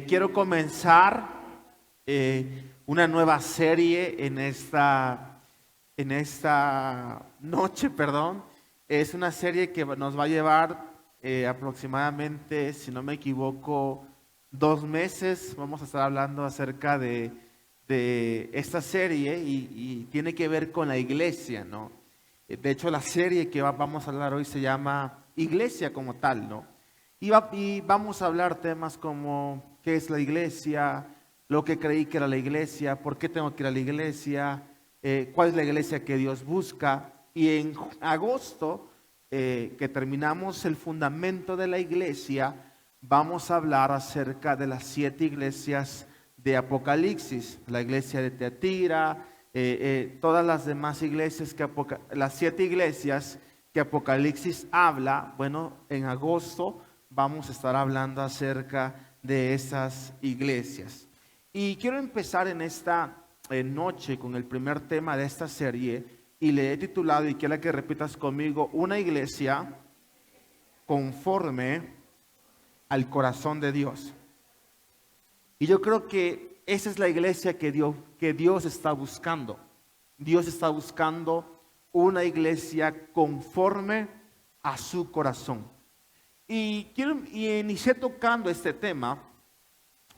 Quiero comenzar una nueva serie en esta noche, perdón. Es una serie que nos va a llevar aproximadamente, si no me equivoco, 2 meses. Vamos a estar hablando acerca de esta serie y tiene que ver con la iglesia, ¿no? De hecho, la serie que vamos a hablar hoy se llama Iglesia como tal, ¿no? Y vamos a hablar temas como qué es la iglesia, lo que creí que era la iglesia, por qué tengo que ir a la iglesia, cuál es la iglesia que Dios busca. Y en agosto, que terminamos el fundamento de la iglesia, vamos a hablar acerca de las 7 iglesias de Apocalipsis, la iglesia de Teatira, todas las demás iglesias, las 7 iglesias que Apocalipsis habla. Bueno, en agosto vamos a estar hablando acerca de esas iglesias. Y quiero empezar en esta noche con el primer tema de esta serie, y le he titulado, y quiero que repitas conmigo, una iglesia conforme al corazón de Dios. Y yo creo que esa es la iglesia que Dios está buscando. Dios está buscando una iglesia conforme a su corazón. Y inicié tocando este tema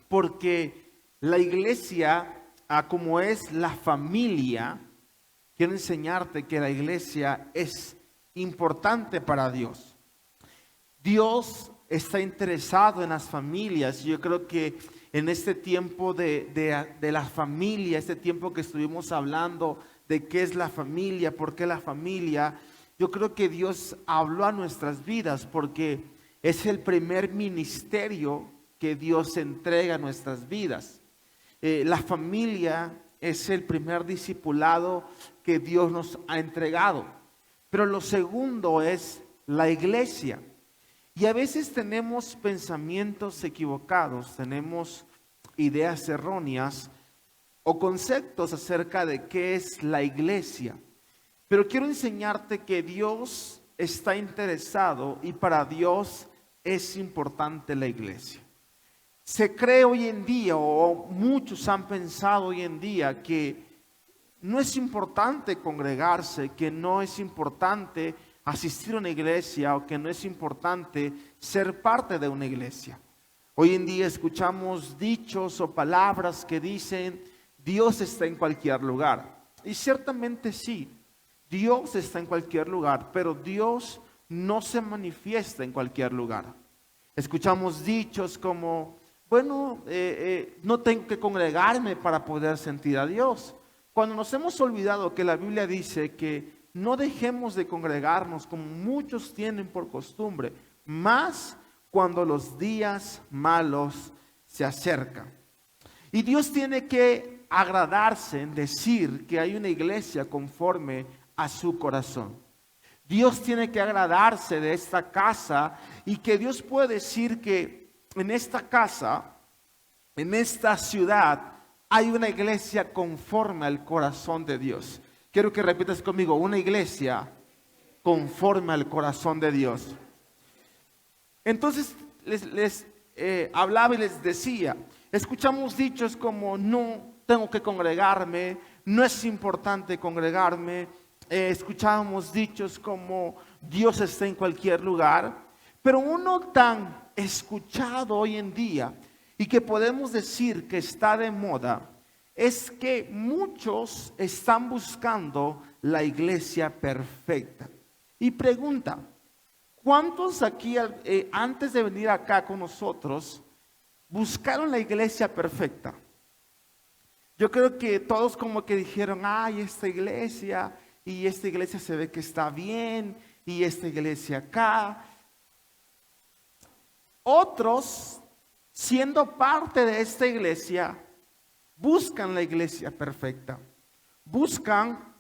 porque la iglesia, como es la familia, quiero enseñarte que la iglesia es importante para Dios. Dios está interesado en las familias. Yo creo que en este tiempo de la familia, este tiempo que estuvimos hablando de qué es la familia, por qué la familia, yo creo que Dios habló a nuestras vidas porque es el primer ministerio que Dios entrega a nuestras vidas. La familia es el primer discipulado que Dios nos ha entregado. Pero lo segundo es la iglesia. Y a veces tenemos pensamientos equivocados, tenemos ideas erróneas o conceptos acerca de qué es la iglesia. Pero quiero enseñarte que Dios está interesado y para Dios es importante la iglesia. Se cree hoy en día, o muchos han pensado hoy en día, que no es importante congregarse, que no es importante asistir a una iglesia o que no es importante ser parte de una iglesia. Hoy en día escuchamos dichos o palabras que dicen Dios está en cualquier lugar. Y ciertamente sí, Dios está en cualquier lugar, pero Dios no se manifiesta en cualquier lugar. Escuchamos dichos como, bueno, no tengo que congregarme para poder sentir a Dios. Cuando nos hemos olvidado que la Biblia dice que no dejemos de congregarnos como muchos tienen por costumbre, más cuando los días malos se acercan. Y Dios tiene que agradarse en decir que hay una iglesia conforme a su corazón. Dios tiene que agradarse de esta casa y que Dios puede decir que en esta casa, en esta ciudad, hay una iglesia conforme al corazón de Dios. Quiero que repitas conmigo, una iglesia conforme al corazón de Dios. Entonces les hablaba y les decía, escuchamos dichos como no tengo que congregarme, no es importante congregarme. Escuchábamos dichos como Dios está en cualquier lugar, pero uno tan escuchado hoy en día y que podemos decir que está de moda es que muchos están buscando la iglesia perfecta. Y pregunta, ¿cuántos aquí antes de venir acá con nosotros buscaron la iglesia perfecta? Yo creo que todos como que dijeron, ay, esta iglesia se ve que está bien, y esta iglesia acá. Otros, siendo parte de esta iglesia, buscan la iglesia perfecta. Buscan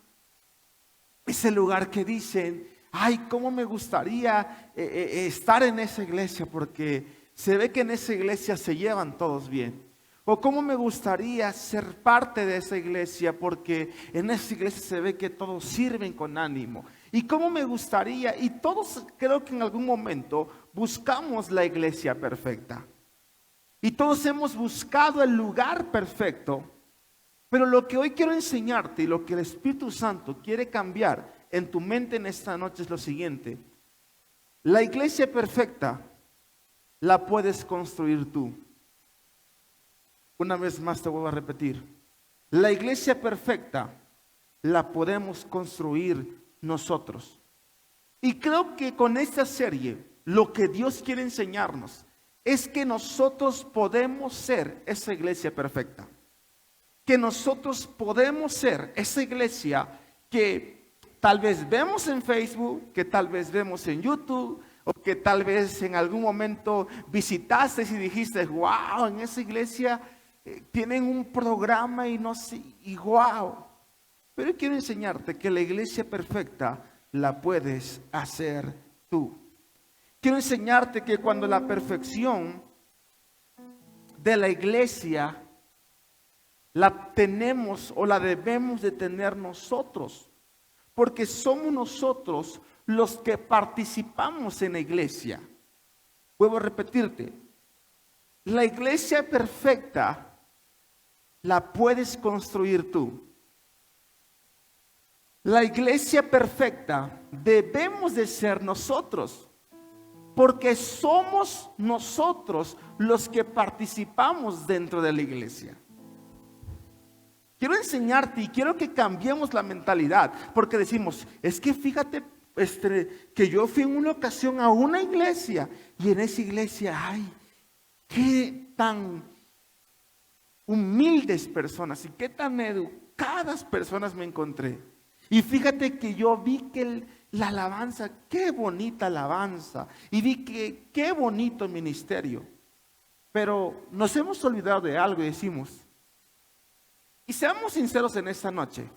ese lugar que dicen, ay, cómo me gustaría estar en esa iglesia, porque se ve que en esa iglesia se llevan todos bien. O cómo me gustaría ser parte de esa iglesia, porque en esa iglesia se ve que todos sirven con ánimo. Y cómo me gustaría, y todos creo que en algún momento buscamos la iglesia perfecta. Y todos hemos buscado el lugar perfecto. Pero lo que hoy quiero enseñarte y lo que el Espíritu Santo quiere cambiar en tu mente en esta noche es lo siguiente. La iglesia perfecta la puedes construir tú. Una vez más te vuelvo a repetir. La iglesia perfecta la podemos construir nosotros. Y creo que con esta serie lo que Dios quiere enseñarnos es que nosotros podemos ser esa iglesia perfecta. Que nosotros podemos ser esa iglesia que tal vez vemos en Facebook, que tal vez vemos en YouTube, o que tal vez en algún momento visitaste y dijiste, wow, en esa iglesia tienen un programa y no sé, y wow. Pero quiero enseñarte que la iglesia perfecta la puedes hacer tú. Quiero enseñarte que cuando la perfección de la iglesia la tenemos o la debemos de tener nosotros, porque somos nosotros los que participamos en la iglesia. Vuelvo a repetirte, la iglesia perfecta la puedes construir tú. La iglesia perfecta debemos de ser nosotros, porque somos nosotros los que participamos dentro de la iglesia. Quiero enseñarte y quiero que cambiemos la mentalidad, porque decimos, es que fíjate que yo fui en una ocasión a una iglesia y en esa iglesia, ay, qué tan humildes personas y qué tan educadas personas me encontré. Y fíjate que yo vi que la alabanza, qué bonita alabanza, y vi que qué bonito ministerio. Pero nos hemos olvidado de algo y decimos, y seamos sinceros en esta noche,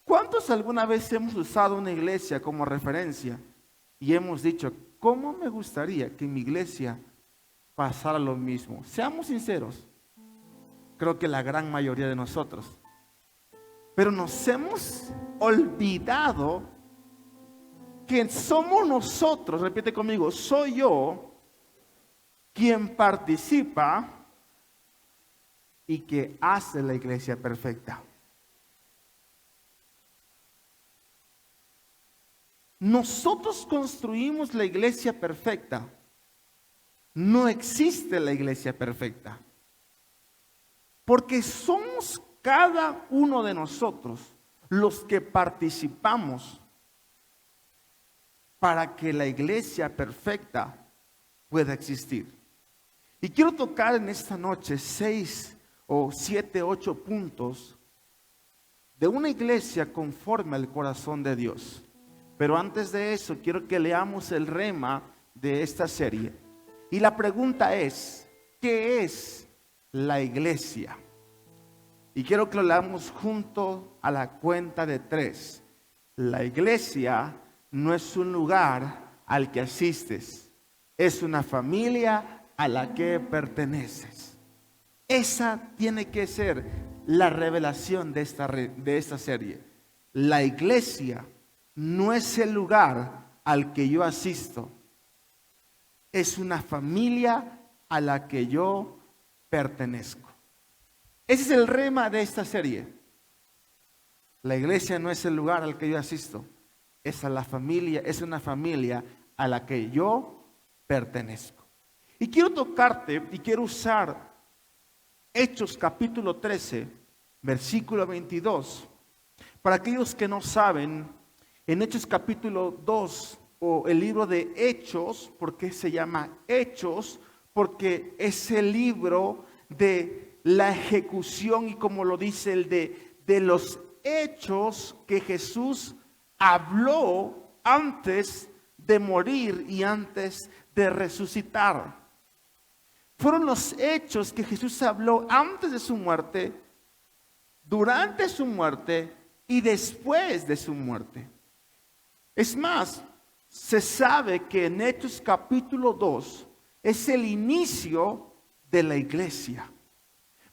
¿cuántos alguna vez hemos usado una iglesia como referencia y hemos dicho, cómo me gustaría que en mi iglesia pasara lo mismo? Seamos sinceros, creo que la gran mayoría de nosotros. Pero nos hemos olvidado que somos nosotros, repite conmigo, soy yo quien participa y que hace la iglesia perfecta. Nosotros construimos la iglesia perfecta. No existe la iglesia perfecta. Porque somos cada uno de nosotros los que participamos para que la iglesia perfecta pueda existir. Y quiero tocar en esta noche 6 o 7, 8 puntos de una iglesia conforme al corazón de Dios. Pero antes de eso, quiero que leamos el rema de esta serie. Y la pregunta es, ¿qué es la iglesia? Y quiero que lo leamos junto a la cuenta de 3. La iglesia no es un lugar al que asistes, es una familia a la que perteneces. Esa tiene que ser la revelación de esta serie. La iglesia no es el lugar al que yo asisto, es una familia a la que yo pertenezco. Ese es el rema de esta serie. La iglesia no es el lugar al que yo asisto, es una familia a la que yo pertenezco. Y quiero tocarte y quiero usar Hechos capítulo 13, versículo 22. Para aquellos que no saben, en Hechos capítulo 2, o el libro de Hechos, ¿por qué se llama Hechos? Porque es el libro de la ejecución y como lo dice el de los hechos que Jesús habló antes de morir y antes de resucitar. Fueron los hechos que Jesús habló antes de su muerte, durante su muerte y después de su muerte. Es más, se sabe que en Hechos capítulo 2 es el inicio de la iglesia.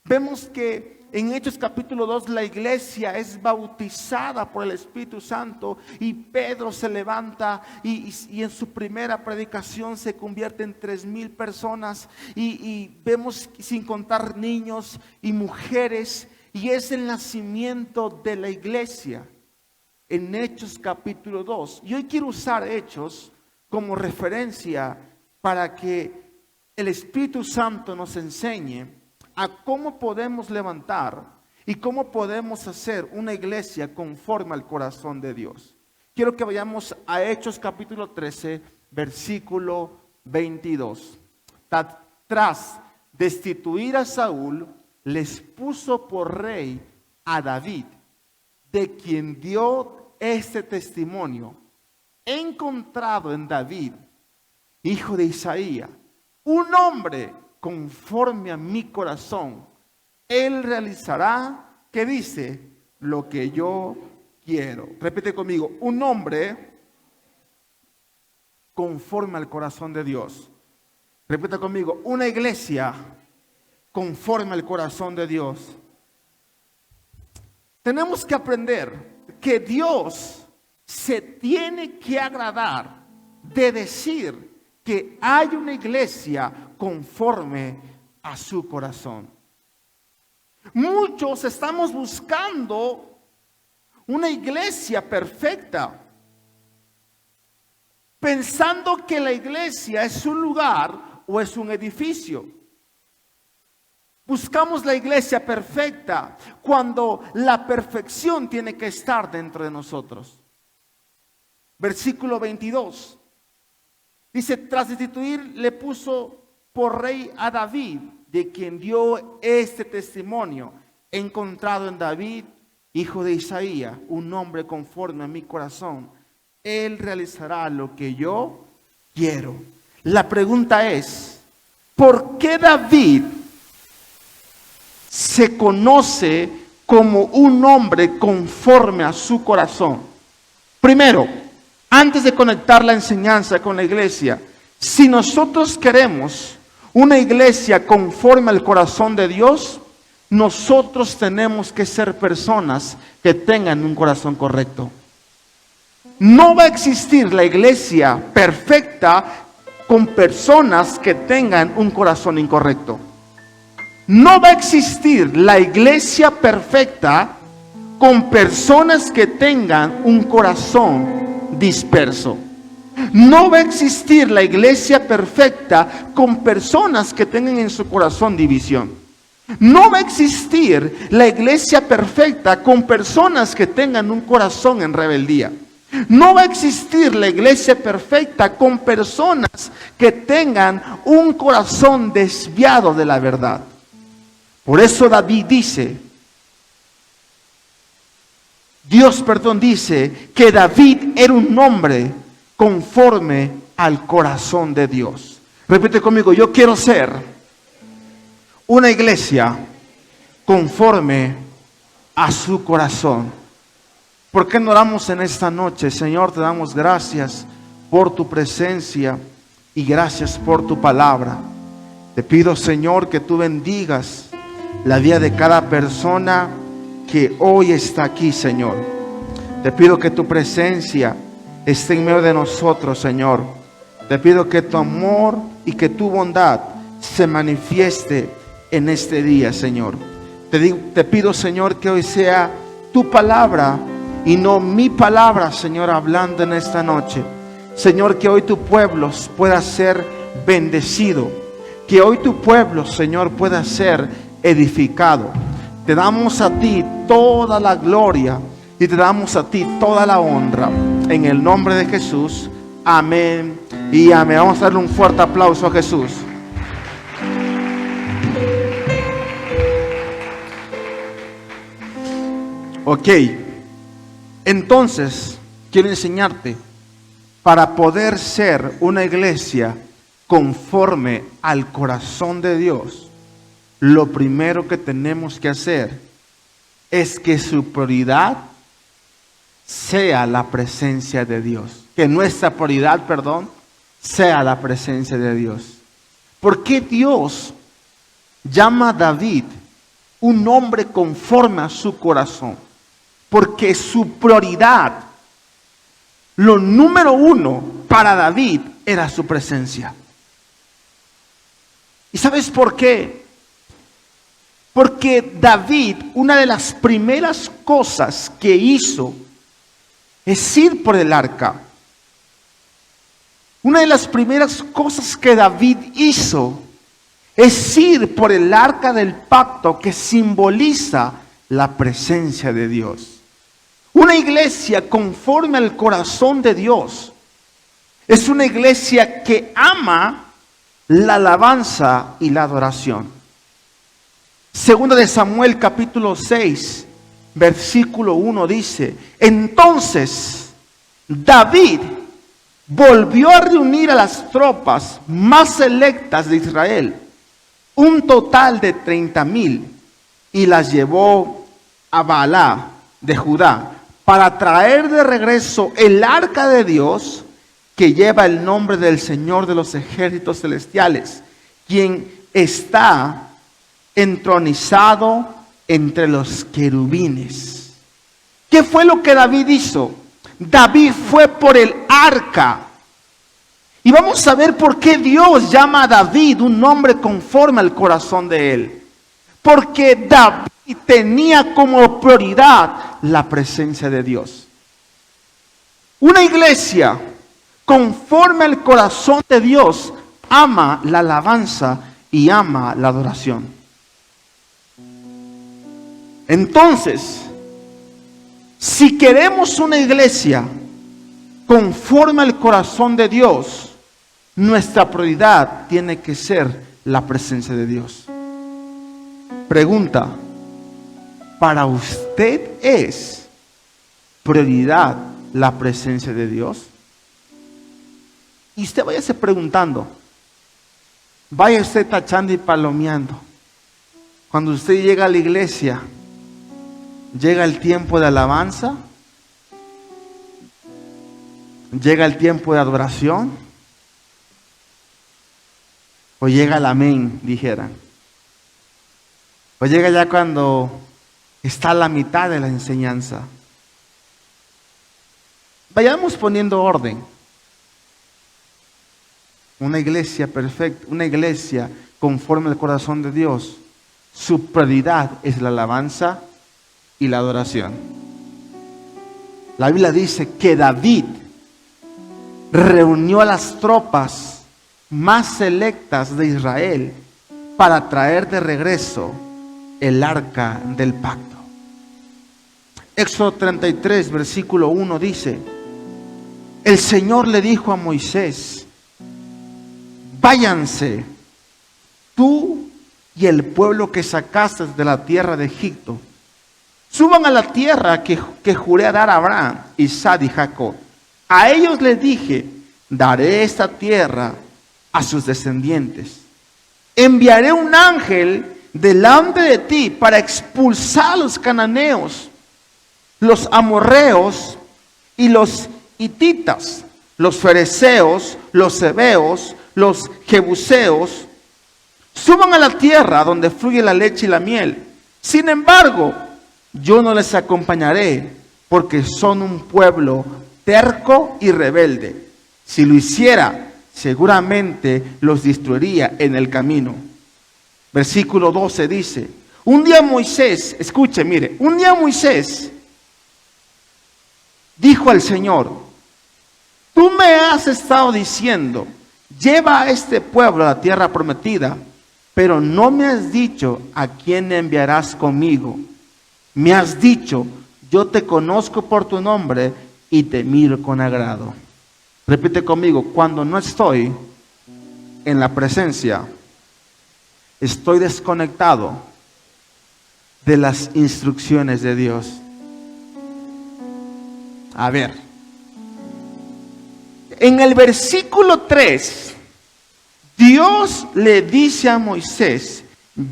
Vemos que en Hechos capítulo 2 la iglesia es bautizada por el Espíritu Santo y Pedro se levanta y en su primera predicación se convierte en 3,000 personas y vemos, sin contar niños y mujeres, y es el nacimiento de la iglesia en Hechos capítulo 2. Y hoy quiero usar Hechos como referencia para que el Espíritu Santo nos enseñe a cómo podemos levantar y cómo podemos hacer una iglesia conforme al corazón de Dios. Quiero que vayamos a Hechos capítulo 13, versículo 22. Tras destituir a Saúl, les puso por rey a David, de quien dio este testimonio: he encontrado en David, hijo de Isaías, un hombre conforme a mi corazón. Él realizará, ¿qué dice? Lo que yo quiero. Repite conmigo: un hombre conforme al corazón de Dios. Repite conmigo: una iglesia conforme al corazón de Dios. Tenemos que aprender que Dios se tiene que agradar de decir que hay una iglesia conforme a su corazón. Muchos estamos buscando una iglesia perfecta, pensando que la iglesia es un lugar o es un edificio. Buscamos la iglesia perfecta cuando la perfección tiene que estar dentro de nosotros. Versículo 22. Dice: tras destituir, le puso por rey a David, de quien dio este testimonio: he encontrado en David, hijo de Isaías, un hombre conforme a mi corazón. Él realizará lo que yo quiero. La pregunta es: ¿por qué David se conoce como un hombre conforme a su corazón? Primero, antes de conectar la enseñanza con la iglesia, si nosotros queremos una iglesia conforme al corazón de Dios, nosotros tenemos que ser personas que tengan un corazón correcto. No va a existir la iglesia perfecta con personas que tengan un corazón incorrecto. No va a existir la iglesia perfecta con personas que tengan un corazón disperso. No va a existir la iglesia perfecta con personas que tengan en su corazón división. No va a existir la iglesia perfecta con personas que tengan un corazón en rebeldía. No va a existir la iglesia perfecta con personas que tengan un corazón desviado de la verdad. Por eso David dice, Dios dice que David era un hombre conforme al corazón de Dios. Repite conmigo: yo quiero ser una iglesia conforme a su corazón. ¿Por qué no oramos en esta noche? Señor, te damos gracias por tu presencia y gracias por tu palabra. Te pido, Señor, que tú bendigas la vida de cada persona que hoy está aquí, Señor. Te pido que tu presencia esté en medio de nosotros, Señor. Te pido que tu amor y que tu bondad se manifieste en este día, Señor. Te pido, Señor, que hoy sea tu palabra y no mi palabra, Señor, hablando en esta noche. Señor, que hoy tu pueblo pueda ser bendecido. Que hoy tu pueblo, Señor, pueda ser edificado. Te damos a ti toda la gloria y te damos a ti toda la honra. En el nombre de Jesús. Amén y amén. Vamos a darle un fuerte aplauso a Jesús. Ok. Entonces, quiero enseñarte, para poder ser una iglesia conforme al corazón de Dios, lo primero que tenemos que hacer es que su prioridad sea la presencia de Dios. Que nuestra prioridad, sea la presencia de Dios. ¿Por qué Dios llama a David un hombre conforme a su corazón, porque su prioridad, lo número uno para David era su presencia. ¿Y sabes por qué? Porque David, una de las primeras cosas que hizo es ir por el arca. Una de las primeras cosas que David hizo es ir por el arca del pacto, que simboliza la presencia de Dios. Una iglesia conforme al corazón de Dios es una iglesia que ama la alabanza y la adoración. Segunda de Samuel capítulo 6, versículo 1 dice: entonces David volvió a reunir a las tropas más selectas de Israel, un total de 30,000, y las llevó a Baalá de Judá para traer de regreso el arca de Dios, que lleva el nombre del Señor de los ejércitos celestiales, quien está entronizado entre los querubines. ¿Qué fue lo que David hizo? David fue por el arca. Y vamos a ver por qué Dios llama a David un hombre conforme al corazón de él. Porque David tenía como prioridad la presencia de Dios. Una iglesia conforme al corazón de Dios ama la alabanza y ama la adoración. Entonces, si queremos una iglesia conforme al corazón de Dios, nuestra prioridad tiene que ser la presencia de Dios. Pregunta: ¿para usted es prioridad la presencia de Dios? Y usted váyase preguntando, vaya usted tachando y palomeando. Cuando usted llega a la iglesia, llega el tiempo de alabanza, llega el tiempo de adoración, o llega el amén, dijeran. O llega ya cuando está a la mitad de la enseñanza. Vayamos poniendo orden. Una iglesia perfecta, una iglesia conforme al corazón de Dios, su prioridad es la alabanza y la adoración. La Biblia dice que David reunió a las tropas más selectas de Israel para traer de regreso el arca del pacto. Éxodo 33, versículo 1 dice: el Señor le dijo a Moisés: váyanse, tú y el pueblo que sacaste de la tierra de Egipto, suban a la tierra que juré a dar a Abraham, Isaac y Jacob. A ellos les dije: daré esta tierra a sus descendientes. Enviaré un ángel delante de ti para expulsar a los cananeos, los amorreos y los hititas, los fereceos, los heveos, los jebuseos. Suban a la tierra donde fluye la leche y la miel. Sin embargo, yo no les acompañaré, porque son un pueblo terco y rebelde. Si lo hiciera, seguramente los destruiría en el camino. Versículo 12 dice: un día Moisés, escuche, mire, un día Moisés dijo al Señor: tú me has estado diciendo, lleva a este pueblo a la tierra prometida, pero no me has dicho a quién enviarás conmigo. Me has dicho: yo te conozco por tu nombre y te miro con agrado. Repite conmigo: cuando no estoy en la presencia, estoy desconectado de las instrucciones de Dios. A ver, en el versículo 3, Dios le dice a Moisés: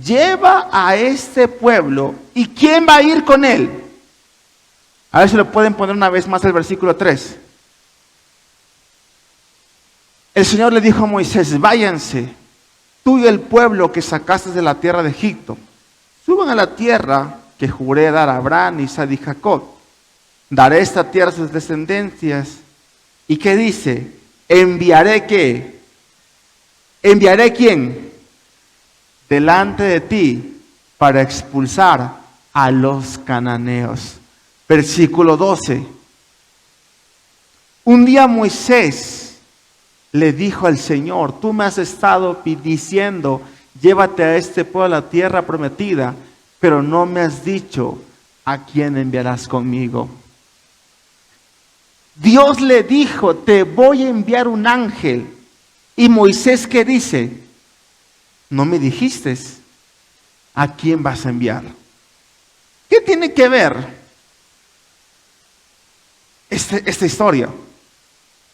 lleva a este pueblo. ¿Y quién va a ir con él? A ver si lo pueden poner una vez más el versículo 3. El Señor le dijo a Moisés: váyanse, tú y el pueblo que sacaste de la tierra de Egipto, suban a la tierra que juré dar a Abraham, Isaac y Jacob. Daré esta tierra a sus descendencias. ¿Y qué dice? ¿Enviaré qué? ¿Enviaré quién? Delante de ti para expulsar a los cananeos. Versículo 12. Un día Moisés le dijo al Señor: tú me has estado diciendo, llévate a este pueblo a la tierra prometida, pero no me has dicho a quién enviarás conmigo. Dios le dijo: te voy a enviar un ángel. Y Moisés, ¿qué dice? No me dijiste a quién vas a enviar. ¿Qué tiene que ver esta historia?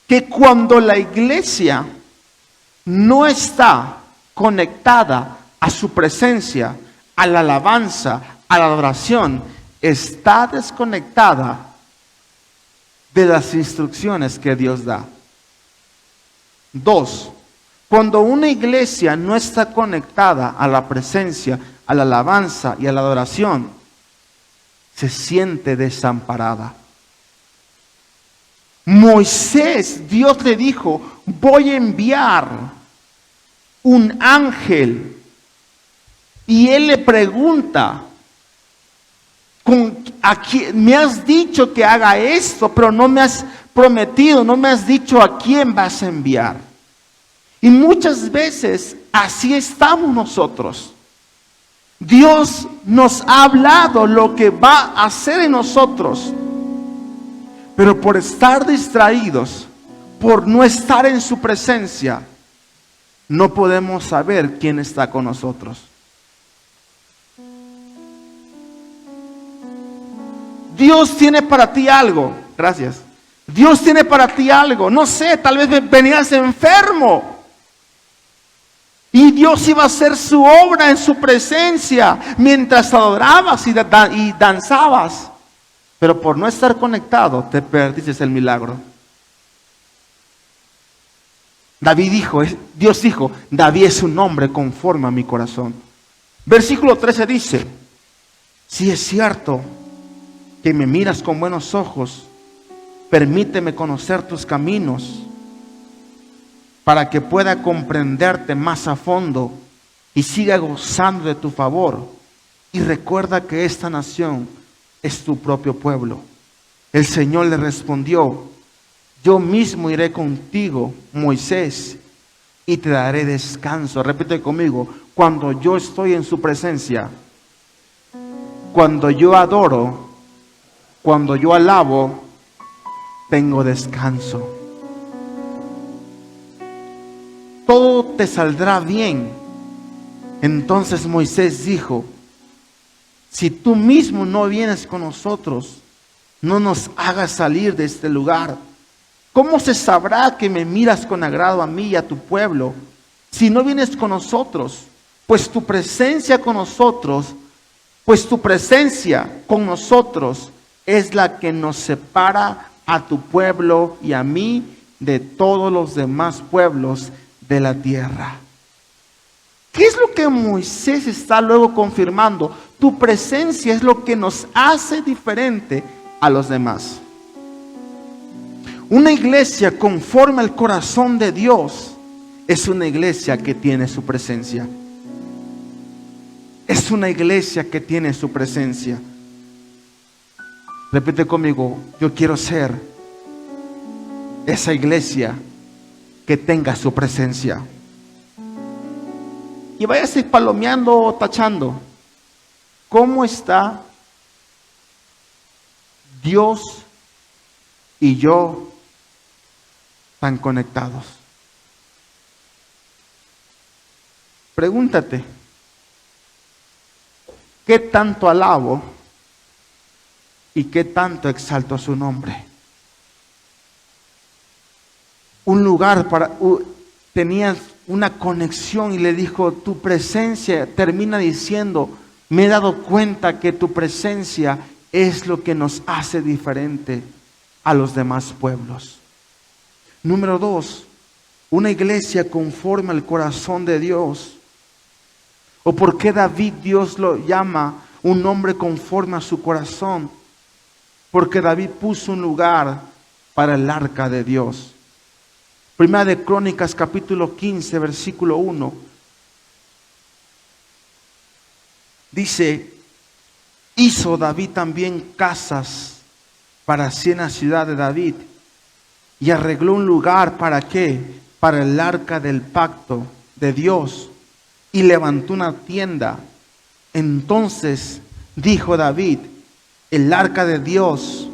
Que cuando la iglesia no está conectada a su presencia, a la alabanza, a la adoración, está desconectada de las instrucciones que Dios da. 2. Cuando una iglesia no está conectada a la presencia, a la alabanza y a la adoración, se siente desamparada. Moisés, Dios le dijo: voy a enviar un ángel. Y él le pregunta: me has dicho que haga esto, pero no me has prometido, no me has dicho a quién vas a enviar. Y muchas veces así estamos nosotros. Dios nos ha hablado lo que va a hacer en nosotros, pero por estar distraídos, por no estar en su presencia, no podemos saber quién está con nosotros. Dios tiene para ti algo. Gracias. Dios tiene para ti algo. No sé, tal vez venías enfermo y Dios iba a hacer su obra en su presencia mientras adorabas y danzabas. Pero por no estar conectado, te perdiste el milagro. Dios dijo: David es un hombre conforme a mi corazón. Versículo 13 dice: si es cierto que me miras con buenos ojos, permíteme conocer tus caminos, para que pueda comprenderte más a fondo y siga gozando de tu favor. Y recuerda que esta nación es tu propio pueblo. El Señor le respondió: yo mismo iré contigo, Moisés, y te daré descanso. Repite conmigo: cuando yo estoy en su presencia, cuando yo adoro, cuando yo alabo, tengo descanso. Todo te saldrá bien. Entonces Moisés dijo: si tú mismo no vienes con nosotros, no nos hagas salir de este lugar. ¿Cómo se sabrá que me miras con agrado a mí y a tu pueblo, si no vienes con nosotros? Pues tu presencia con nosotros es la que nos separa a tu pueblo y a mí de todos los demás pueblos de la tierra. ¿Qué es lo que Moisés está luego confirmando? Tu presencia es lo que nos hace diferente a los demás. Una iglesia conforme al corazón de Dios es una iglesia que tiene su presencia. Es una iglesia que tiene su presencia. Repite conmigo: yo quiero ser esa iglesia que tenga su presencia. Y váyase palomeando o tachando. ¿Cómo está Dios y yo tan conectados? Pregúntate: ¿qué tanto alabo y qué tanto exalto su nombre? Tenías una conexión y le dijo: tu presencia, termina diciendo: me he dado cuenta que tu presencia es lo que nos hace diferente a los demás pueblos. Número 2, una iglesia conforme al corazón de Dios ¿O por qué David Dios lo llama un hombre conforme a su corazón? Porque David puso un lugar para el arca de Dios. Primera de Crónicas capítulo 15 versículo 1. Dice, hizo David también casas para sí en la ciudad de David y arregló un lugar ¿para qué? Para el arca del pacto de Dios y levantó una tienda. Entonces dijo David, el arca de Dios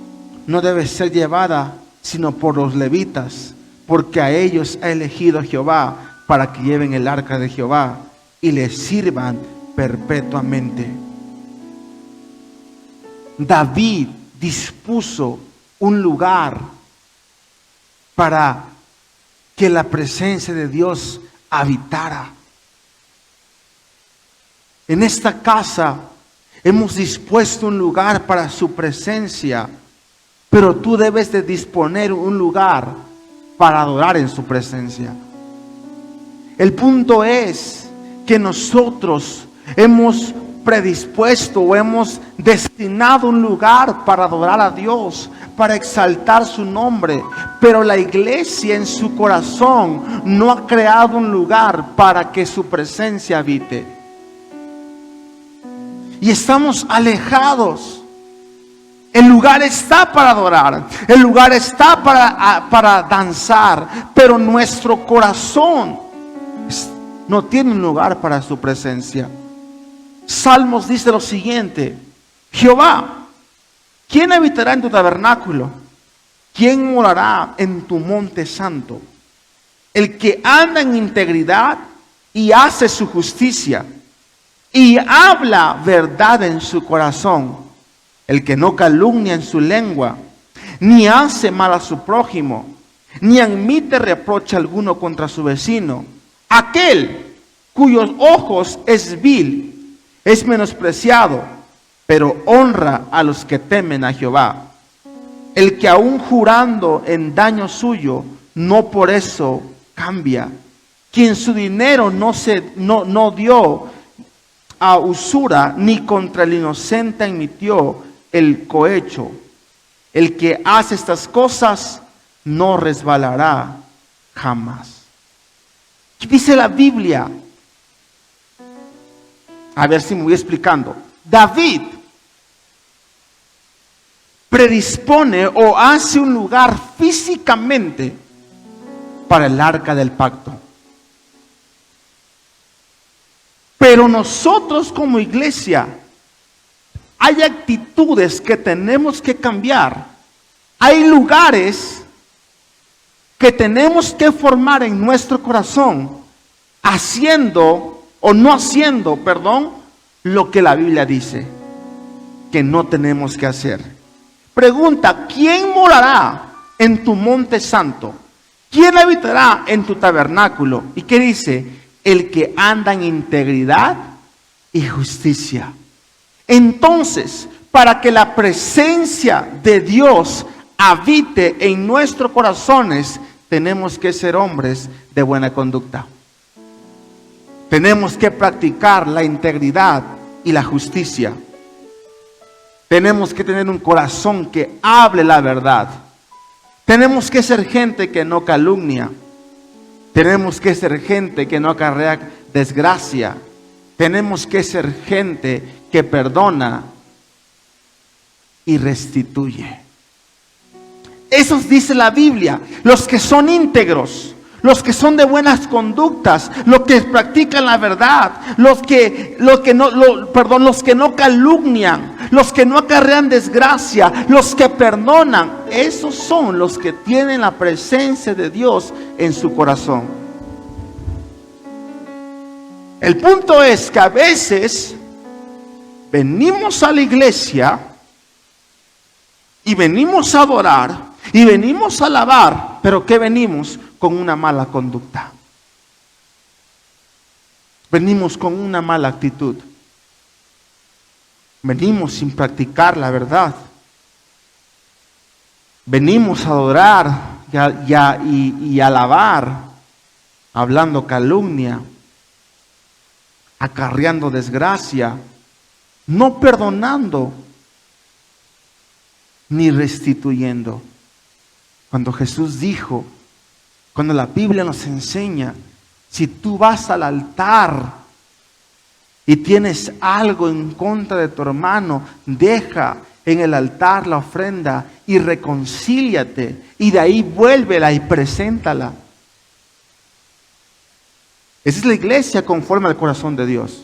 no debe ser llevada sino por los levitas, porque a ellos ha elegido Jehová para que lleven el arca de Jehová y le sirvan perpetuamente. David dispuso un lugar para que la presencia de Dios habitara. En esta casa hemos dispuesto un lugar para su presencia, pero tú debes de disponer un lugar para adorar en su presencia. El punto es que nosotros hemos predispuesto o hemos destinado un lugar para adorar a Dios, para exaltar su nombre, pero la iglesia en su corazón no ha creado un lugar para que su presencia habite. Y estamos alejados. El lugar está para adorar, el lugar está para danzar, pero nuestro corazón no tiene un lugar para su presencia. Salmos dice lo siguiente: Jehová, ¿quién habitará en tu tabernáculo? ¿Quién morará en tu monte santo? El que anda en integridad y hace su justicia y habla verdad en su corazón, el que no calumnia en su lengua, ni hace mal a su prójimo, ni admite reproche alguno contra su vecino, aquel cuyos ojos es vil, es menospreciado, pero honra a los que temen a Jehová. El que aún jurando en daño suyo, no por eso cambia. Quien su dinero no dio a usura, ni contra el inocente emitió el cohecho. El que hace estas cosas no resbalará jamás. ¿Qué dice la Biblia? A ver si me voy explicando. David predispone o hace un lugar físicamente para el arca del pacto. Pero nosotros como iglesia, hay actitudes que tenemos que cambiar. Hay lugares que tenemos que formar en nuestro corazón, haciendo o no haciendo, lo que la Biblia dice que no tenemos que hacer. Pregunta: ¿quién morará en tu monte santo? ¿Quién habitará en tu tabernáculo? ¿Y qué dice? El que anda en integridad y justicia. Entonces, para que la presencia de Dios habite en nuestros corazones, tenemos que ser hombres de buena conducta. Tenemos que practicar la integridad y la justicia. Tenemos que tener un corazón que hable la verdad. Tenemos que ser gente que no calumnia. Tenemos que ser gente que no acarrea desgracia. Tenemos que ser gente que perdona y restituye. Eso dice la Biblia. Los que son íntegros, los que son de buenas conductas, los que practican la verdad, los que no calumnian, los que no acarrean desgracia, los que perdonan, esos son los que tienen la presencia de Dios en su corazón. El punto es que a veces venimos a la iglesia y venimos a adorar y venimos a alabar, pero ¿qué venimos? Con una mala conducta. Venimos con una mala actitud. Venimos sin practicar la verdad. Venimos a adorar y alabar, hablando calumnia. acarreando desgracia, no perdonando ni restituyendo. Cuando Jesús dijo, cuando la Biblia nos enseña, si tú vas al altar y tienes algo en contra de tu hermano, deja en el altar la ofrenda y reconcíliate, y de ahí vuélvela y preséntala. Esa es la iglesia conforme al corazón de Dios.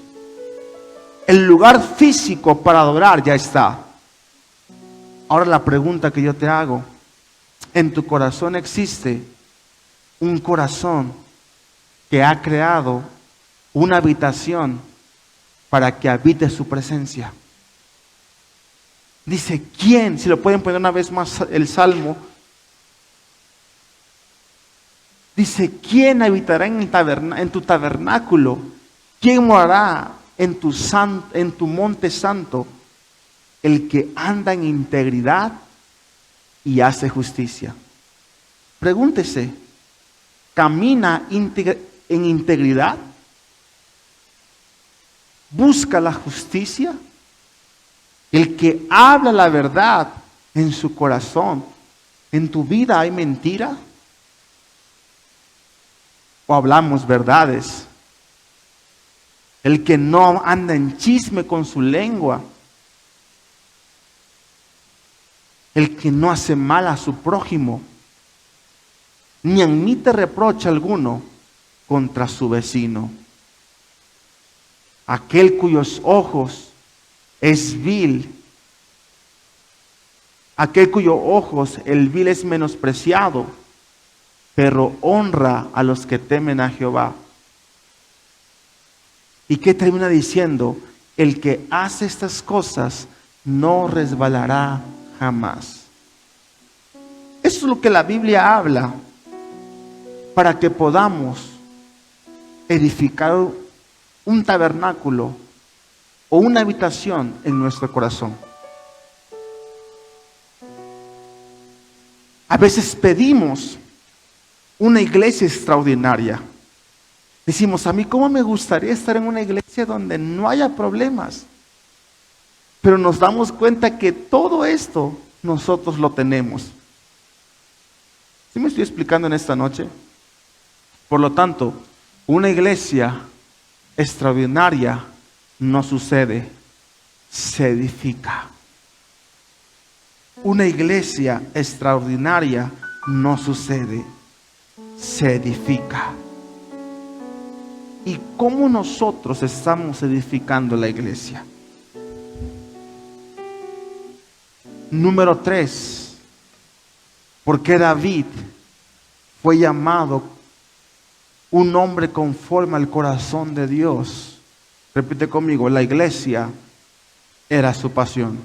El lugar físico para adorar ya está. Ahora la pregunta que yo te hago, ¿en tu corazón existe un corazón que ha creado una habitación para que habite su presencia? Dice, ¿quién? Si lo pueden poner una vez más el Salmo. Dice, ¿quién habitará en tu tabernáculo? ¿Quién morará en tu monte santo? El que anda en integridad y hace justicia. Pregúntese, ¿camina en integridad? ¿Busca la justicia? El que habla la verdad en su corazón. ¿En tu vida hay mentira? ¿O hablamos verdades? El que no anda en chisme con su lengua. El que no hace mal a su prójimo, ni admite reproche alguno contra su vecino. Aquel cuyos ojos es vil, aquel cuyos ojos el vil es menospreciado, pero honra a los que temen a Jehová. ¿Y qué termina diciendo? El que hace estas cosas no resbalará jamás. Eso es lo que la Biblia habla para que podamos edificar un tabernáculo o una habitación en nuestro corazón. A veces pedimos una iglesia extraordinaria. Decimos, a mí cómo me gustaría estar en una iglesia donde no haya problemas. Pero nos damos cuenta que todo esto nosotros lo tenemos. ¿Sí me estoy explicando en esta noche? Por lo tanto, una iglesia extraordinaria no sucede, se edifica. Una iglesia extraordinaria no sucede, se edifica. ¿Y cómo nosotros estamos edificando la iglesia? Número 3, porque David fue llamado un hombre conforme al corazón de Dios. Repite conmigo, la iglesia era su pasión.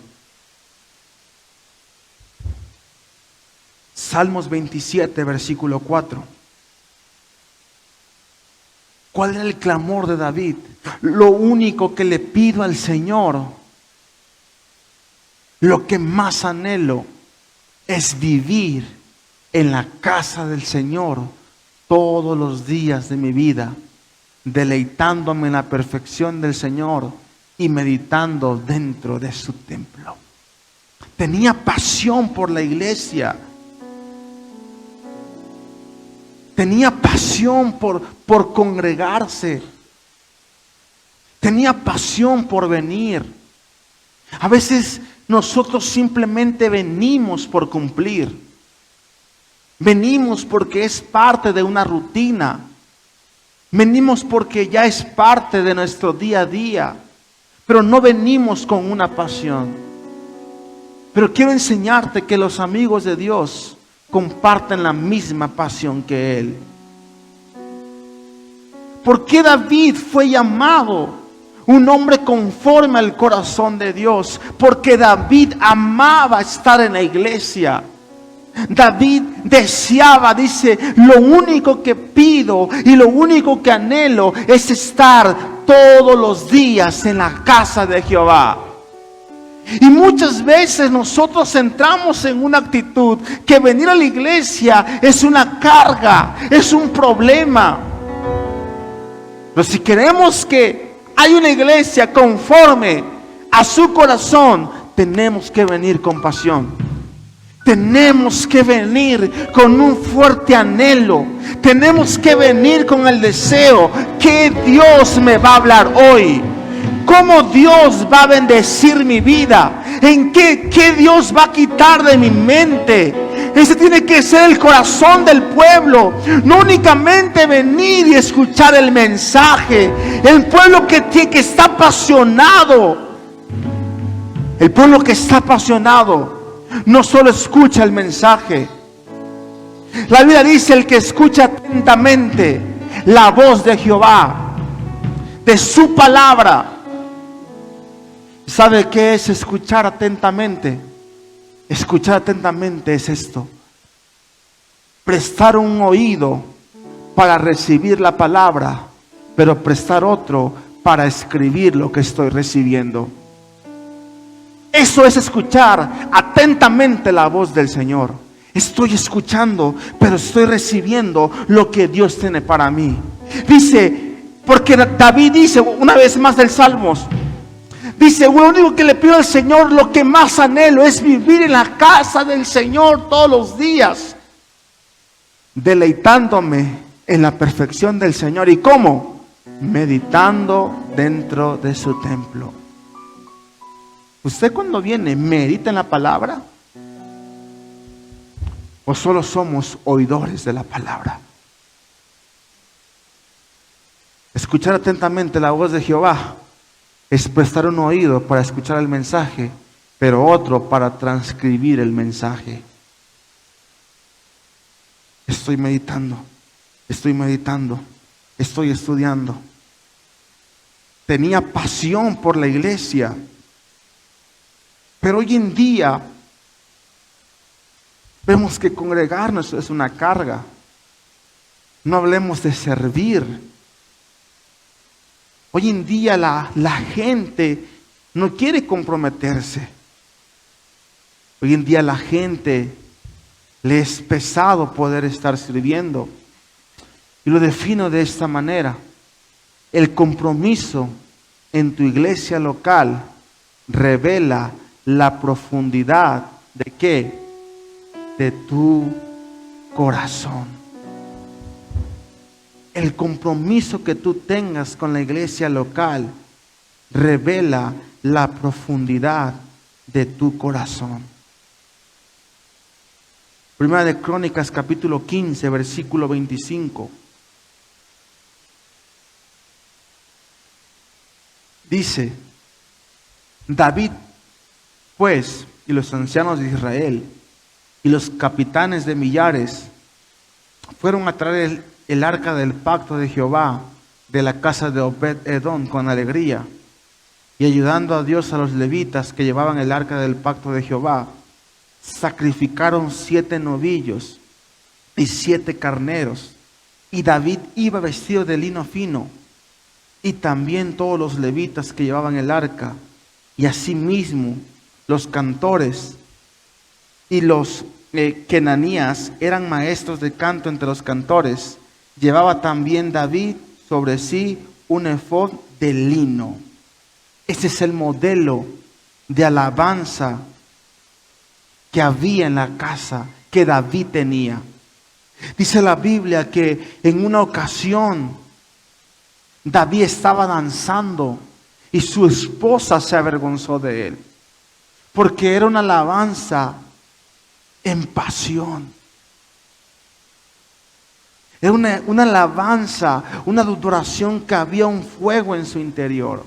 Salmos 27, versículo 4. ¿Cuál era el clamor de David? Lo único que le pido al Señor, lo que más anhelo, es vivir en la casa del Señor todos los días de mi vida, deleitándome en la perfección del Señor y meditando dentro de su templo. Tenía pasión por la iglesia. Tenía pasión por congregarse. Tenía pasión por venir. A veces nosotros simplemente venimos por cumplir. Venimos porque es parte de una rutina. Venimos porque ya es parte de nuestro día a día. Pero no venimos con una pasión. Pero quiero enseñarte que los amigos de Dios comparten la misma pasión que Él. ¿Por qué David fue llamado un hombre conforme al corazón de Dios? Porque David amaba estar en la iglesia. David deseaba, dice, lo único que pido y lo único que anhelo es estar todos los días en la casa de Jehová. Y muchas veces nosotros entramos en una actitud que venir a la iglesia es una carga, es un problema. Pero si queremos que hay una iglesia conforme a su corazón, tenemos que venir con pasión. Tenemos que venir con un fuerte anhelo. Tenemos que venir con el deseo que Dios me va a hablar hoy. ¿Cómo Dios va a bendecir mi vida? ¿En qué Dios va a quitar de mi mente? Ese tiene que ser el corazón del pueblo. No únicamente venir y escuchar el mensaje. El pueblo que está apasionado. El pueblo que está apasionado no solo escucha el mensaje. La Biblia dice: el que escucha atentamente la voz de Jehová, de su palabra. ¿Sabe qué es escuchar atentamente? Escuchar atentamente es esto: prestar un oído para recibir la palabra, pero prestar otro para escribir lo que estoy recibiendo. Eso es escuchar atentamente la voz del Señor. Estoy escuchando, pero estoy recibiendo lo que Dios tiene para mí. Dice, porque David dice, una vez más del Salmos, dice: lo único que le pido al Señor, lo que más anhelo, es vivir en la casa del Señor todos los días, deleitándome en la perfección del Señor. ¿Y cómo? Meditando dentro de su templo. ¿Usted cuando viene medita en la palabra? ¿O solo somos oidores de la palabra? Escuchar atentamente la voz de Jehová es prestar un oído para escuchar el mensaje, pero otro para transcribir el mensaje. Estoy meditando, estoy estudiando. Tenía pasión por la iglesia. Pero hoy en día vemos que congregarnos es una carga. No hablemos de servir. Hoy en día la gente no quiere comprometerse. Hoy en día la gente le es pesado poder estar sirviendo. Y lo defino de esta manera: el compromiso en tu iglesia local revela la profundidad de ¿qué? De tu corazón. El compromiso que tú tengas con la iglesia local revela la profundidad de tu corazón. Primera de Crónicas, capítulo 15, versículo 25. Dice: David pues y los ancianos de Israel y los capitanes de millares fueron a traer el arca del pacto de Jehová de la casa de Obed-Edom con alegría, y ayudando a Dios a los levitas que llevaban el arca del pacto de Jehová, sacrificaron 7 novillos y 7 carneros, y David iba vestido de lino fino, y también todos los levitas que llevaban el arca, y asimismo los cantores y los Kenanías eran maestros de canto entre los cantores. Llevaba también David sobre sí un efod de lino. Ese es el modelo de alabanza que había en la casa que David tenía. Dice la Biblia que en una ocasión David estaba danzando y su esposa se avergonzó de él, porque era una alabanza en pasión. Era una alabanza, una adoración que había un fuego en su interior.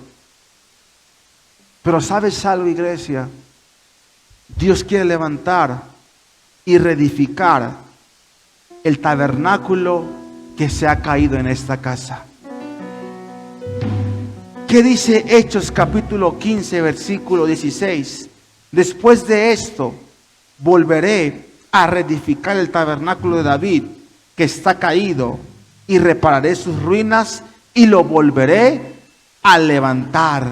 Pero ¿sabes algo, iglesia? Dios quiere levantar y reedificar el tabernáculo que se ha caído en esta casa. ¿Qué dice Hechos capítulo 15, versículo 16? Después de esto, volveré a reedificar el tabernáculo de David, que está caído, y repararé sus ruinas y lo volveré a levantar.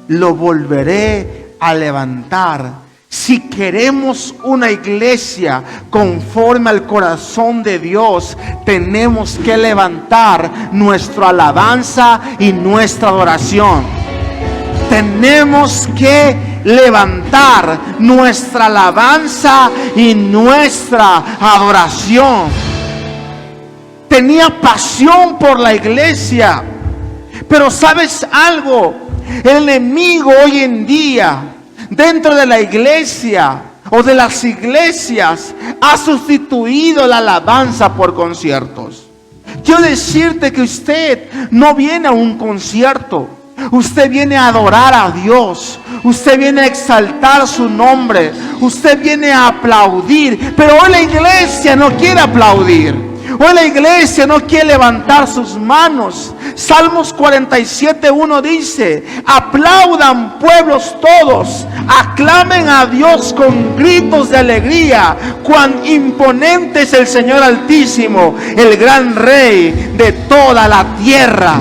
Lo volveré a levantar. Si queremos una iglesia conforme al corazón de Dios, tenemos que levantar nuestra alabanza y nuestra adoración. Tenemos que levantar nuestra alabanza y nuestra adoración. Tenía pasión por la iglesia. Pero ¿sabes algo? El enemigo hoy en día, dentro de la iglesia o de las iglesias, ha sustituido la alabanza por conciertos. Quiero decirte que usted no viene a un concierto. Usted viene a adorar a Dios. Usted viene a exaltar su nombre. Usted viene a aplaudir. Pero hoy la iglesia no quiere aplaudir. Hoy la iglesia no quiere levantar sus manos. Salmos 47:1 dice: aplaudan pueblos todos, aclamen a Dios con gritos de alegría. Cuán imponente es el Señor Altísimo, el gran Rey de toda la tierra.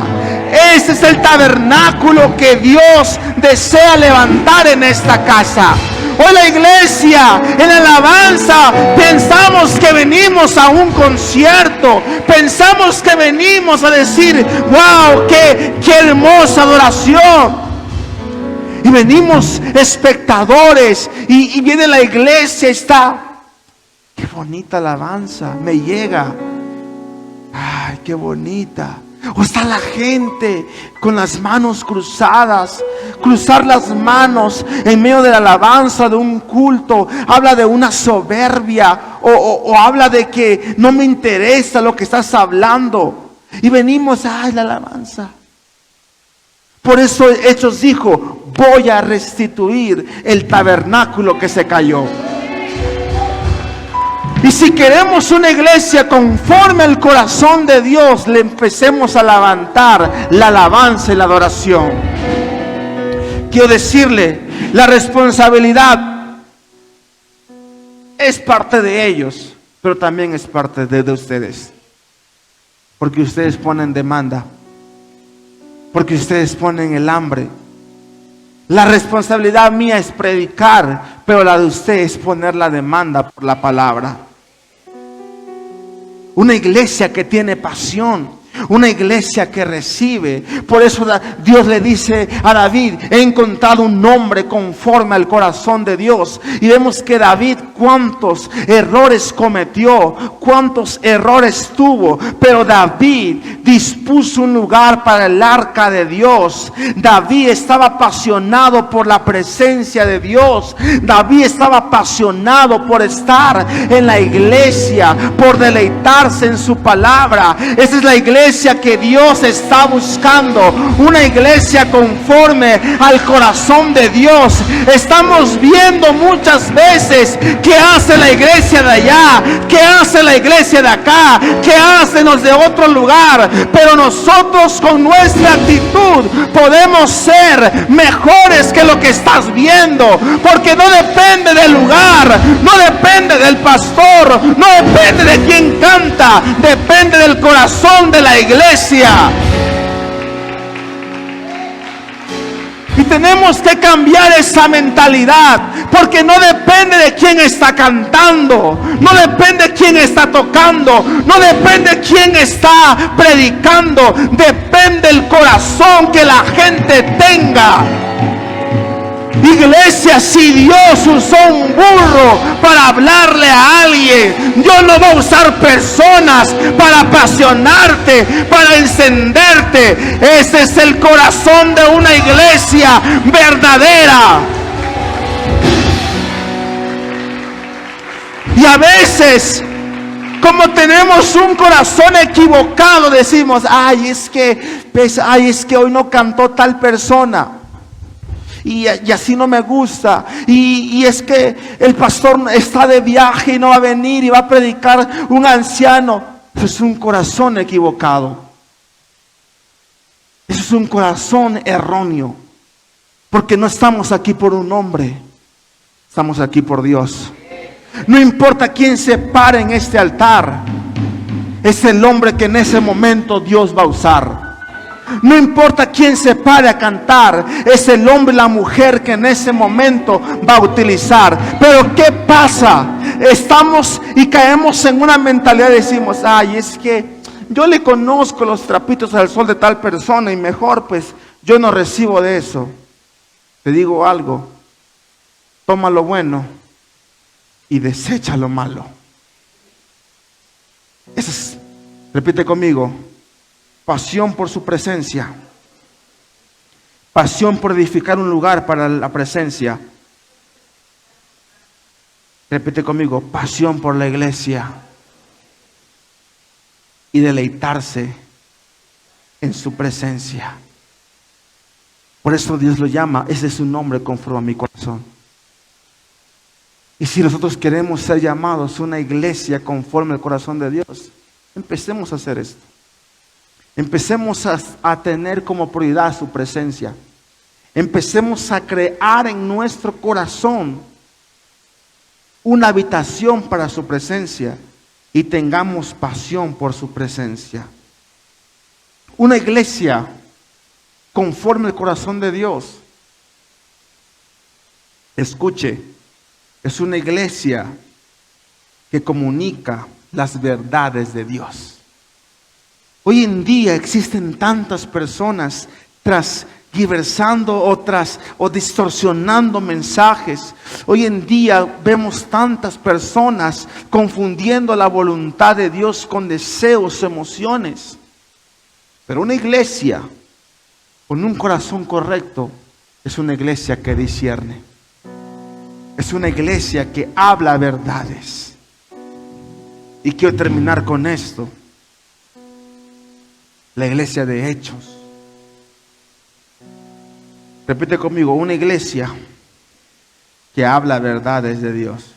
Ese es el tabernáculo que Dios desea levantar en esta casa. Hoy la iglesia en alabanza pensamos que venimos a un concierto, pensamos que venimos a decir: wow, qué hermosa adoración. Y venimos espectadores y viene la iglesia, está, qué bonita alabanza, me llega, ay, qué bonita. O está la gente con las manos cruzadas. Cruzar las manos en medio de la alabanza de un culto habla de una soberbia, o habla de que no me interesa lo que estás hablando. Y venimos, ay, la alabanza. Por eso Hechos dijo: voy a restituir el tabernáculo que se cayó. Y si queremos una iglesia conforme al corazón de Dios, le empecemos a levantar la alabanza y la adoración. Quiero decirle, la responsabilidad es parte de ellos, pero también es parte de ustedes. Porque ustedes ponen demanda, porque ustedes ponen el hambre. La responsabilidad mía es predicar, pero la de ustedes es poner la demanda por la palabra. Una iglesia que tiene pasión, una iglesia que recibe. Por eso Dios le dice a David: he encontrado un hombre conforme al corazón de Dios. Y vemos que David cuántos errores cometió, cuántos errores tuvo, pero David dispuso un lugar para el arca de Dios. David estaba apasionado por la presencia de Dios. David estaba apasionado por estar en la iglesia, por deleitarse en su palabra. Esa es la iglesia que Dios está buscando, una iglesia conforme al corazón de Dios. Estamos viendo muchas veces qué hace la iglesia de allá, qué hace la iglesia de acá, qué hacen los de otro lugar, pero nosotros con nuestra actitud podemos ser mejores que lo que estás viendo, porque no depende del lugar, no depende del pastor, no depende de quien canta, depende del corazón de la iglesia. Y tenemos que cambiar esa mentalidad, porque no depende de quién está cantando, no depende de quién está tocando, no depende de quién está predicando, depende del corazón que la gente tenga. Iglesia, si Dios usó un burro para hablarle a alguien, Dios no va a usar personas para apasionarte, para encenderte. Ese es el corazón de una iglesia verdadera. Y a veces, como tenemos un corazón equivocado, decimos: ay, es que hoy no cantó tal persona. Y así no me gusta. Y es que el pastor está de viaje y no va a venir y va a predicar un anciano. Eso es un corazón equivocado. Eso es un corazón erróneo. Porque no estamos aquí por un hombre, estamos aquí por Dios. No importa quién se pare en este altar, es el hombre que en ese momento Dios va a usar. No importa quién se pare a cantar, es el hombre y la mujer que en ese momento va a utilizar. Pero ¿qué pasa? Estamos y caemos en una mentalidad, decimos, ay, es que yo le conozco los trapitos al sol de tal persona y mejor pues yo no recibo de eso. Te digo algo, toma lo bueno y desecha lo malo. Eso es, repite conmigo, pasión por su presencia, pasión por edificar un lugar para la presencia. Repite conmigo, pasión por la iglesia y deleitarse en su presencia. Por eso Dios lo llama, ese es su nombre conforme a mi corazón. Y si nosotros queremos ser llamados una iglesia conforme al corazón de Dios, empecemos a hacer esto. Empecemos a tener como prioridad su presencia. Empecemos a crear en nuestro corazón una habitación para su presencia y tengamos pasión por su presencia. Una iglesia conforme al corazón de Dios, escuche, es una iglesia que comunica las verdades de Dios. Hoy en día existen tantas personas transgiversando o distorsionando mensajes. Hoy en día vemos tantas personas confundiendo la voluntad de Dios con deseos, emociones. Pero una iglesia con un corazón correcto es una iglesia que discierne. Es una iglesia que habla verdades. Y quiero terminar con esto. La iglesia de Hechos. Repite conmigo, una iglesia que habla verdades de Dios.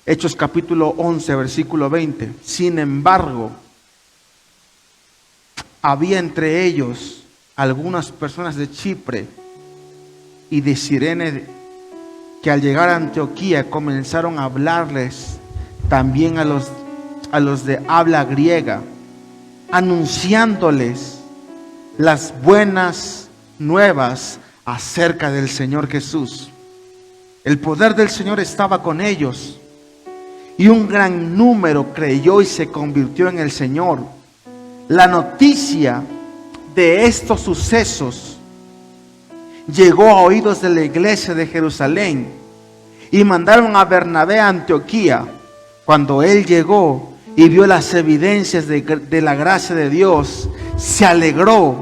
Hechos capítulo 11, versículo 20. Sin embargo, había entre ellos algunas personas de Chipre y de Cirene que al llegar a Antioquía comenzaron a hablarles también a los de habla griega, anunciándoles las buenas nuevas acerca del Señor Jesús. El poder del Señor estaba con ellos y un gran número creyó y se convirtió en el Señor. La noticia de estos sucesos llegó a oídos de la iglesia de Jerusalén y mandaron a Bernabé a Antioquía. Cuando él llegó y vio las evidencias de la gracia de Dios, se alegró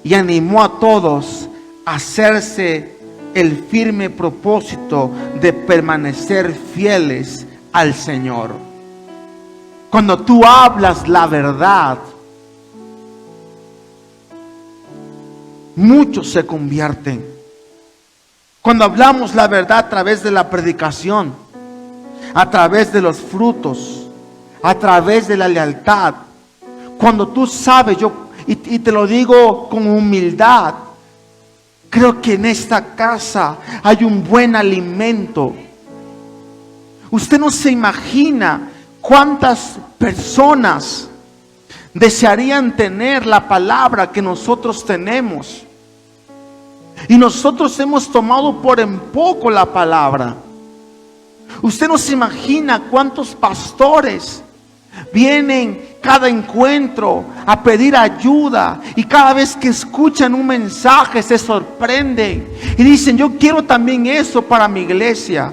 y animó a todos a hacerse el firme propósito de permanecer fieles al Señor. Cuando tú hablas la verdad, muchos se convierten. Cuando hablamos la verdad a través de la predicación, a través de los frutos, a través de la lealtad, cuando tú sabes, y te lo digo con humildad, creo que en esta casa hay un buen alimento. Usted no se imagina cuántas personas desearían tener la palabra que nosotros tenemos. Y nosotros hemos tomado por en poco la palabra. Usted no se imagina cuántos pastores vienen cada encuentro a pedir ayuda y cada vez que escuchan un mensaje se sorprenden y dicen, yo quiero también eso para mi iglesia.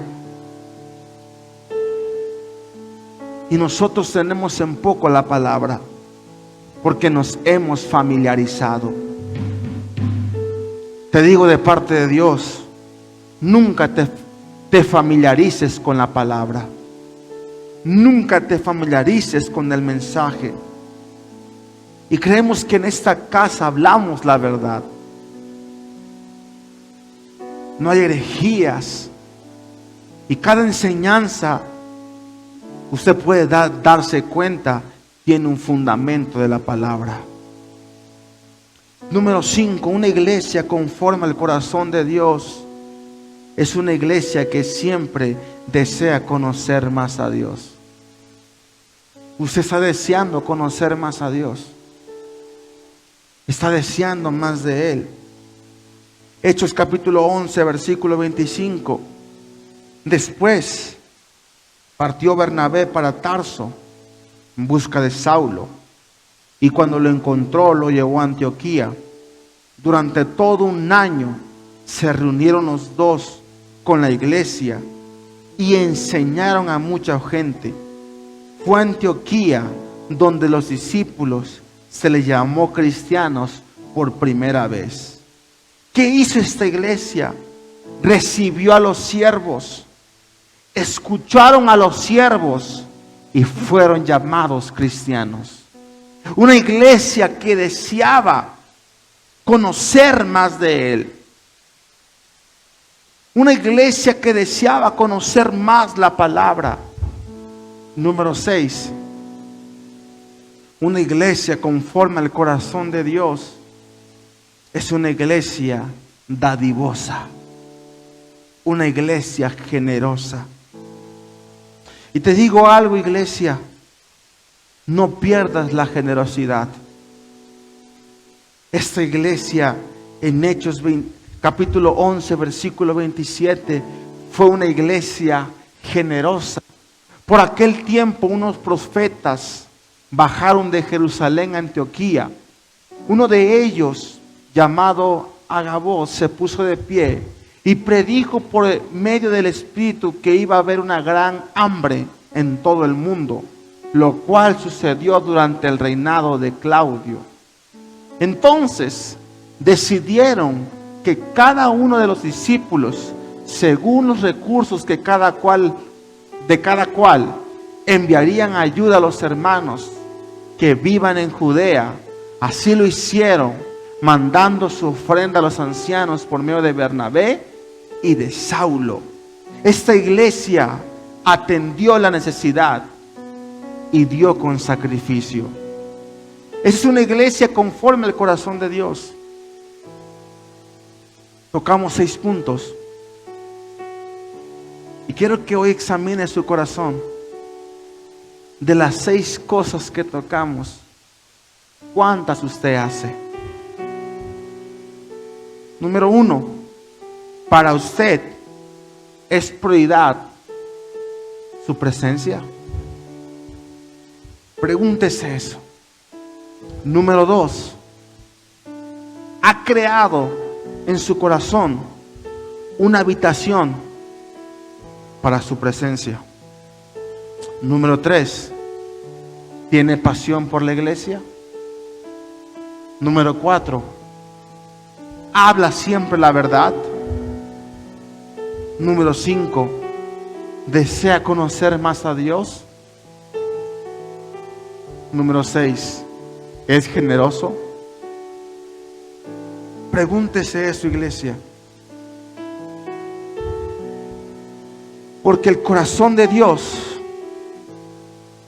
Y nosotros tenemos en poco la palabra porque nos hemos familiarizado. Te digo de parte de Dios, nunca te familiarices con la palabra. Nunca te familiarices con el mensaje. Y creemos que en esta casa hablamos la verdad. No hay herejías. Y cada enseñanza, usted puede darse cuenta, tiene un fundamento de la palabra. Número 5, una iglesia conforme al corazón de Dios es una iglesia que siempre desea conocer más a Dios. Usted está deseando conocer más a Dios. Está deseando más de Él. Hechos capítulo 11, versículo 25. Después partió Bernabé para Tarso en busca de Saulo, y cuando lo encontró lo llevó a Antioquía. Durante todo un año se reunieron los dos con la iglesia y enseñaron a mucha gente. Fue a Antioquía donde los discípulos se les llamó cristianos por primera vez. ¿Qué hizo esta iglesia? Recibió a los siervos, escucharon a los siervos y fueron llamados cristianos. Una iglesia que deseaba conocer más de Él. Una iglesia que deseaba conocer más la palabra. Número 6. Una iglesia conforme al corazón de Dios es una iglesia dadivosa. Una iglesia generosa. Y te digo algo, iglesia, no pierdas la generosidad. Esta iglesia en Hechos capítulo 11, versículo 27, fue una iglesia generosa. Por aquel tiempo unos profetas bajaron de Jerusalén a Antioquía. Uno de ellos, llamado Agabó, se puso de pie y predijo por medio del Espíritu que iba a haber una gran hambre en todo el mundo, lo cual sucedió durante el reinado de Claudio. Entonces decidieron que cada uno de los discípulos, según los recursos que cada cual enviarían ayuda a los hermanos que vivan en Judea. Así lo hicieron, mandando su ofrenda a los ancianos por medio de Bernabé y de Saulo. Esta iglesia atendió la necesidad y dio con sacrificio. Es una iglesia conforme al corazón de Dios. Tocamos 6 puntos. Y quiero que hoy examine su corazón. De las 6 cosas que tocamos, ¿cuántas usted hace? Número 1, para usted es prioridad su presencia. Pregúntese eso. Número 2, ha creado en su corazón una habitación para su presencia. Número 3, ¿tiene pasión por la iglesia? Número 4, ¿habla siempre la verdad? Número 5, ¿desea conocer más a Dios? Número 6, ¿es generoso? Pregúntese eso, iglesia. Porque el corazón de Dios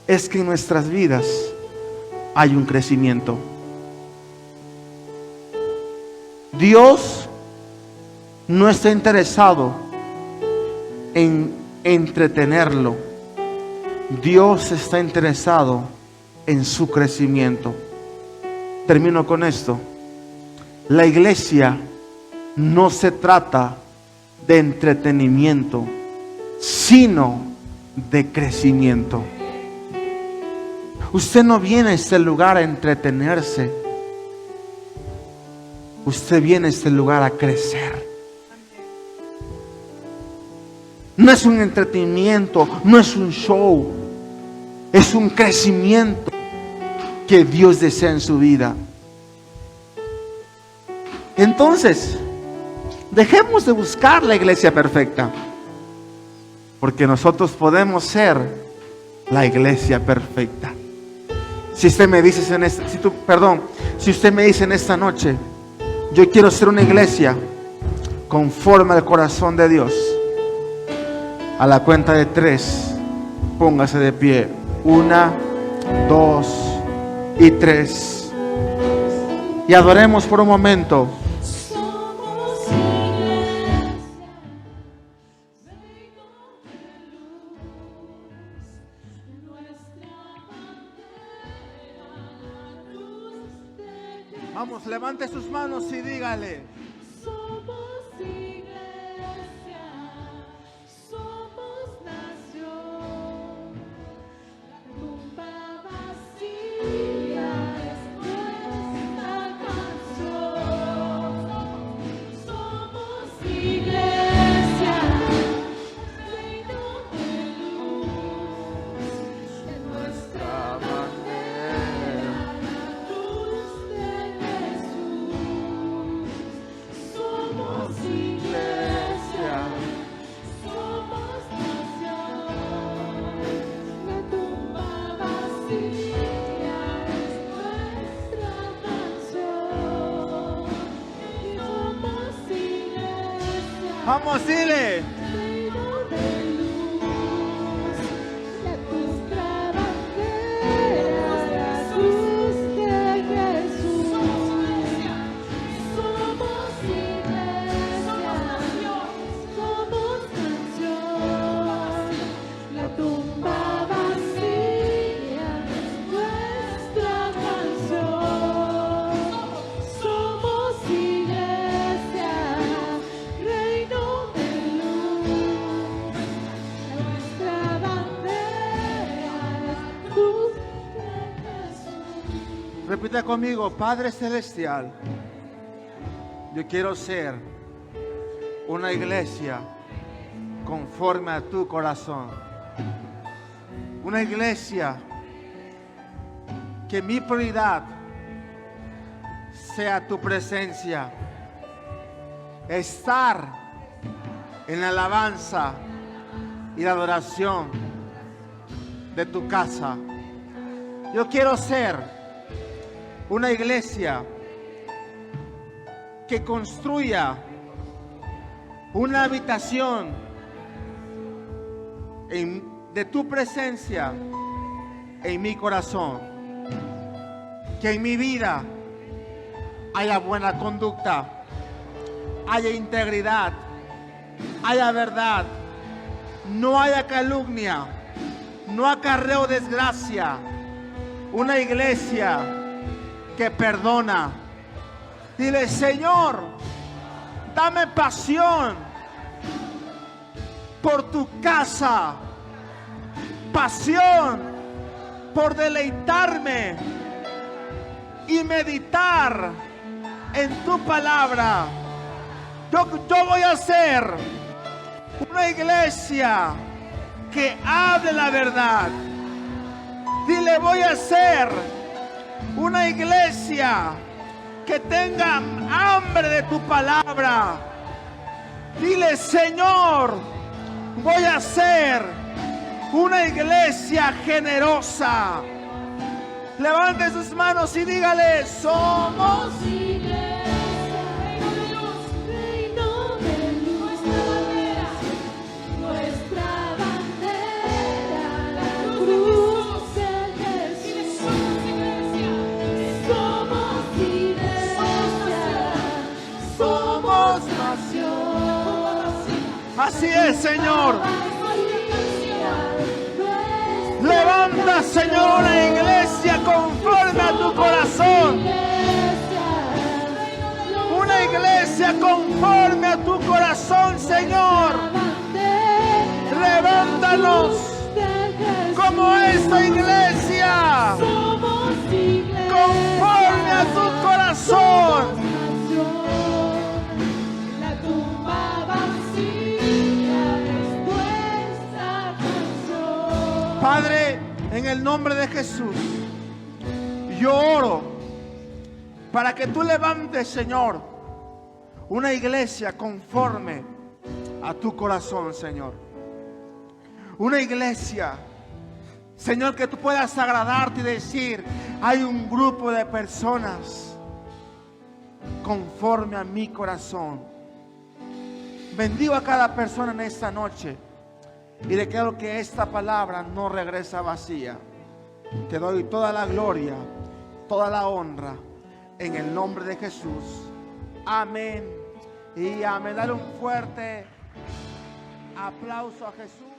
es que en nuestras vidas hay un crecimiento. Dios no está interesado en entretenerlo. Dios está interesado en su crecimiento. Termino con esto. La iglesia no se trata de entretenimiento, sino de crecimiento. Usted no viene a este lugar a entretenerse. Usted viene a este lugar a crecer. No es un entretenimiento, no es un show. Es un crecimiento que Dios desea en su vida. Entonces, dejemos de buscar la iglesia perfecta, porque nosotros podemos ser la iglesia perfecta. Si usted me dice si usted me dice en esta noche, yo quiero ser una iglesia conforme al corazón de Dios, a la cuenta de 3, póngase de pie. 1, 2 y 3. Y adoremos por un momento. Vamos, levante sus manos y dígale. Somos iglesia, somos nación, la tumba vacía es nuestra canción. Somos iglesia, reino de luz, de nuestra bandera, la cruz de Jesús. Somos iglesia, somos nación, la tumba vacía es nuestra canción. Somos iglesia, Vamos, dile. reino de luz, la nuestra bandera, la cruz de Jesús. Somos iglesia, somos nación, la tumba vacía es nuestra canción. Somos iglesia, reino de luz, nuestra bandera es cruz de Jesús. Repita conmigo, Padre Celestial, yo quiero ser una iglesia conforme a tu corazón. Una iglesia que mi prioridad sea tu presencia. Estar en la alabanza y la adoración de tu casa. Yo quiero ser una iglesia que construya una habitación de tu presencia en mi corazón. Que en mi vida haya buena conducta, haya integridad, haya verdad, no haya calumnia, no acarreo desgracia. Una iglesia que perdona. Dile, Señor, dame pasión por tu casa, pasión por deleitarme y meditar en tu palabra. Yo voy a ser una iglesia que hable la verdad. Dile, voy a ser una iglesia que tenga hambre de tu palabra. Dile, Señor, voy a ser una iglesia generosa. Levante sus manos y dígale, somos iglesia, reino de luz, nuestra bandera, la cruz de Jesús. Somos iglesia, somos nación. Así es, Señor. Levanta, Señor, una iglesia conforme a tu corazón. Una iglesia conforme a tu corazón, Señor. Levántanos como esta iglesia conforme a tu corazón. La tumba vacía es nuestra canción. Padre, en el nombre de Jesús, yo oro para que tú levantes, Señor, una iglesia conforme a tu corazón, Señor. Una iglesia, Señor, que tú puedas agradarte y decir, hay un grupo de personas conforme a mi corazón. Bendigo a cada persona en esta noche y declaro que esta palabra no regresa vacía. Te doy toda la gloria, toda la honra en el nombre de Jesús. Amén y amén. Dale un fuerte aplauso a Jesús.